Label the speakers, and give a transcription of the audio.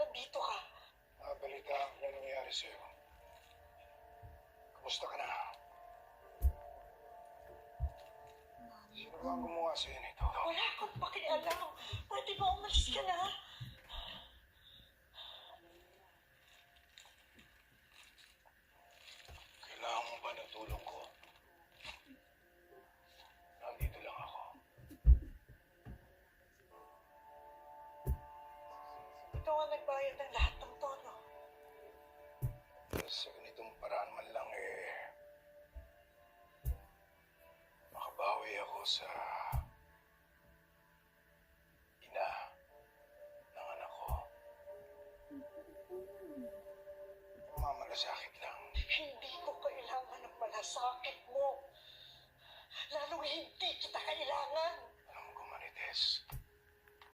Speaker 1: nandito ka?
Speaker 2: Balita ang nangyayari sa'yo. Kamusta ka na? Sino ba ang gumawa sa'yo nito?
Speaker 1: Wala akong pakialam. Pwede ba umalis ka na?
Speaker 2: Kailangan mo ba ng tulong ko? Nandito lang ako.
Speaker 1: Ikaw ang nagbayad ng lahat ng tono.
Speaker 2: Sa ganitong paraan man lang makabawi ako sa ina ng anak ko. Mamalasakit lang.
Speaker 1: Hindi ko kailangan ng malasakit mo. Lalong hindi kita kailangan.
Speaker 2: Alam ko, Marites,